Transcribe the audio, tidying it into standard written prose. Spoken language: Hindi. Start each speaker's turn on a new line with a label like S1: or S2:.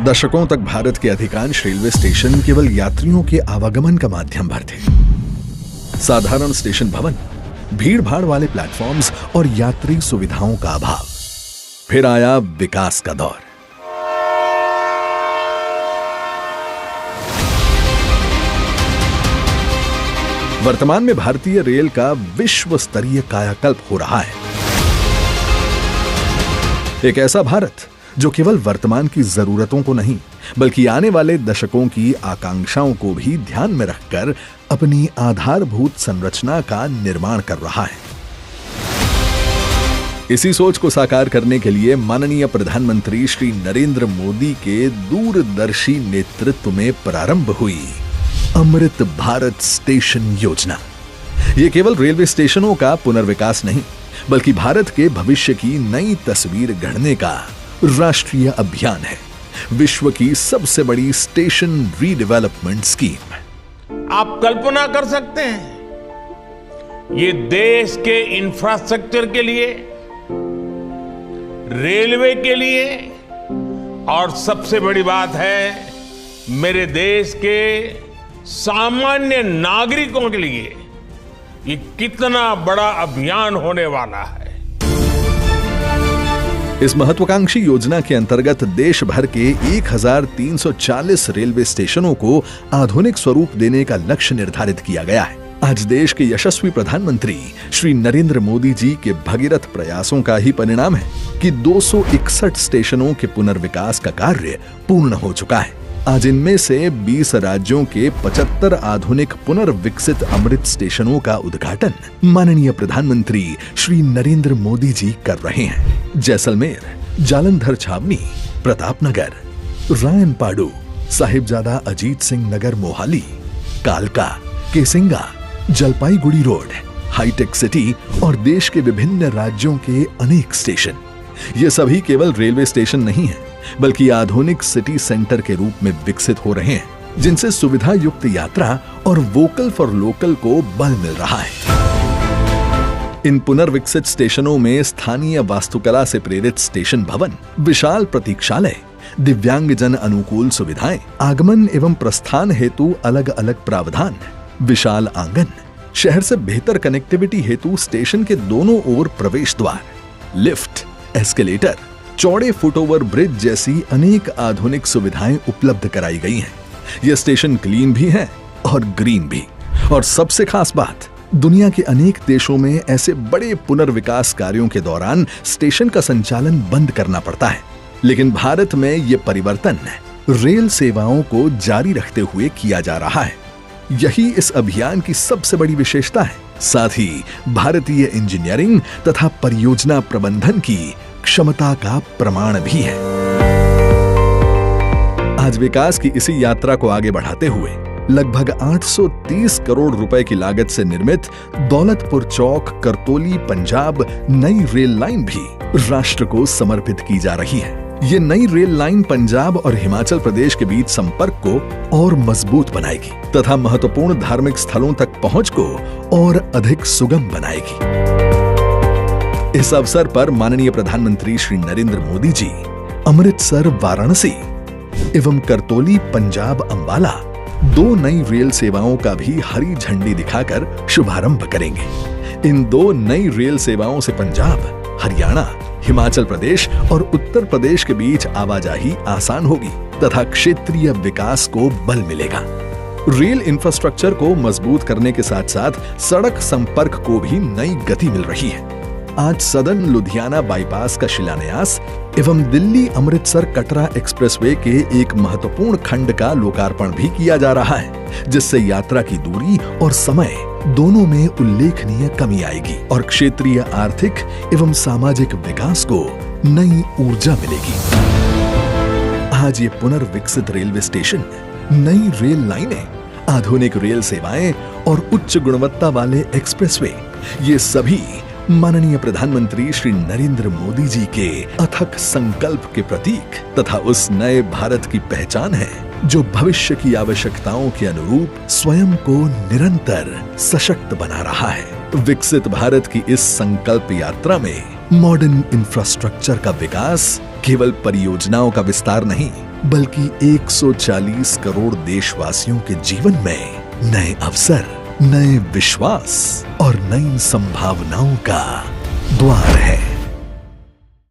S1: दशकों तक भारत के अधिकांश रेलवे स्टेशन केवल यात्रियों के आवागमन का माध्यम भर थे। साधारण स्टेशन भवन, भीड़ भाड़ वाले प्लेटफॉर्म्स और यात्री सुविधाओं का अभाव। फिर आया विकास का दौर। वर्तमान में भारतीय रेल का विश्व स्तरीय कायाकल्प हो रहा है। एक ऐसा भारत जो केवल वर्तमान की जरूरतों को नहीं बल्कि आने वाले दशकों की आकांक्षाओं को भी ध्यान में रखकर अपनी आधारभूत संरचना का निर्माण कर रहा है। इसी सोच को साकार करने के लिए माननीय प्रधानमंत्री श्री नरेंद्र मोदी के दूरदर्शी नेतृत्व में प्रारंभ हुई अमृत भारत स्टेशन योजना। ये केवल रेलवे स्टेशनों का पुनर्विकास नहीं बल्कि भारत के भविष्य की नई तस्वीर गढ़ने का राष्ट्रीय अभियान है। विश्व की सबसे बड़ी स्टेशन रीडेवलपमेंट स्कीम।
S2: आप कल्पना कर सकते हैं, ये देश के इंफ्रास्ट्रक्चर के लिए, रेलवे के लिए और सबसे बड़ी बात है मेरे देश के सामान्य नागरिकों के लिए ये कितना बड़ा अभियान होने वाला है।
S1: इस महत्वाकांक्षी योजना के अंतर्गत देश भर के 1340 रेलवे स्टेशनों को आधुनिक स्वरूप देने का लक्ष्य निर्धारित किया गया है। आज देश के यशस्वी प्रधानमंत्री श्री नरेंद्र मोदी जी के भगीरथ प्रयासों का ही परिणाम है कि 261 स्टेशनों के पुनर्विकास का कार्य पूर्ण हो चुका है। आज इनमें से 20 राज्यों के 75 आधुनिक पुनर्विकसित अमृत स्टेशनों का उद्घाटन माननीय प्रधानमंत्री श्री नरेंद्र मोदी जी कर रहे हैं। जैसलमेर, जालंधर छावनी, प्रतापनगर, रायनपाडू, साहिबजादा अजीत सिंह नगर मोहाली, कालका, Kesinga, Jalpaiguri road, hitech city और देश के विभिन्न राज्यों के अनेक स्टेशन। ये सभी केवल रेलवे स्टेशन नहीं है बल्कि आधुनिक सिटी सेंटर के रूप में विकसित हो रहे हैं, जिनसे सुविधा युक्त यात्रा और वोकल फॉर लोकल को बल मिल रहा है। इन पुनर्विकसित स्टेशनों में स्थानीय वास्तुकला से प्रेरित स्टेशन भवन, विशाल प्रतीक्षालय, दिव्यांगजन अनुकूल सुविधाएं, आगमन एवं प्रस्थान हेतु अलग अलग प्रावधान, विशाल आंगन, शहर से बेहतर कनेक्टिविटी हेतु स्टेशन के दोनों ओर प्रवेश द्वार, लिफ्ट, एस्केलेटर, चौड़े फुटओवर ब्रिज जैसी अनेक आधुनिक सुविधाएं उपलब्ध कराई गई हैं। यह स्टेशन क्लीन भी है और ग्रीन भी। और सबसे खास बात, दुनिया के अनेक देशों में ऐसे बड़े पुनर्विकास कार्यों के दौरान स्टेशन का संचालन बंद करना पड़ता है, लेकिन भारत में यह परिवर्तन रेल सेवाओं को जारी रखते हुए किया जा रहा है। यही इस अभियान की सबसे बड़ी विशेषता है। साथ ही भारतीय इंजीनियरिंग तथा परियोजना प्रबंधन की क्षमता का प्रमाण भी है। आज विकास की इसी यात्रा को आगे बढ़ाते हुए लगभग 830 करोड़ रुपए की लागत से निर्मित दौलतपुर चौक करतौली पंजाब नई रेल लाइन भी राष्ट्र को समर्पित की जा रही है। ये नई रेल लाइन पंजाब और हिमाचल प्रदेश के बीच संपर्क को और मजबूत बनाएगी तथा महत्वपूर्ण धार्मिक स्थलों तक पहुंच को और अधिक सुगम बनाएगी। इस अवसर पर माननीय प्रधानमंत्री श्री नरेंद्र मोदी जी अमृतसर वाराणसी एवं करतौली पंजाब अंबाला 2 नई रेल सेवाओं का भी हरी झंडी दिखाकर शुभारंभ करेंगे। इन 2 नई रेल सेवाओं से पंजाब, हरियाणा, हिमाचल प्रदेश और उत्तर प्रदेश के बीच आवाजाही आसान होगी तथा क्षेत्रीय विकास को बल मिलेगा। रेल इंफ्रास्ट्रक्चर को मजबूत करने के साथ साथ सड़क संपर्क को भी नई गति मिल रही है। आज सदर्न लुधियाना बाईपास का शिलान्यास एवं दिल्ली अमृतसर कटरा एक्सप्रेसवे के एक महत्वपूर्ण खंड का लोकार्पण भी किया जा रहा है, जिससे यात्रा की दूरी और समय दोनों में उल्लेखनीय कमी आएगी और क्षेत्रीय आर्थिक एवं सामाजिक विकास को नई ऊर्जा मिलेगी। आज ये पुनर्विकसित रेलवे स्टेशन, नई रेल लाइनें, आधुनिक रेल सेवाएं और उच्च गुणवत्ता वाले एक्सप्रेसवे, ये सभी माननीय प्रधानमंत्री श्री नरेंद्र मोदी जी के अथक संकल्प के प्रतीक तथा उस नए भारत की पहचान है जो भविष्य की आवश्यकताओं के अनुरूप स्वयं को निरंतर सशक्त बना रहा है। विकसित भारत की इस संकल्प यात्रा में मॉडर्न इंफ्रास्ट्रक्चर का विकास केवल परियोजनाओं का विस्तार नहीं बल्कि 140 करोड़ देशवासियों के जीवन में नए अवसर, नए विश्वास और नई संभावनाओं का द्वार है।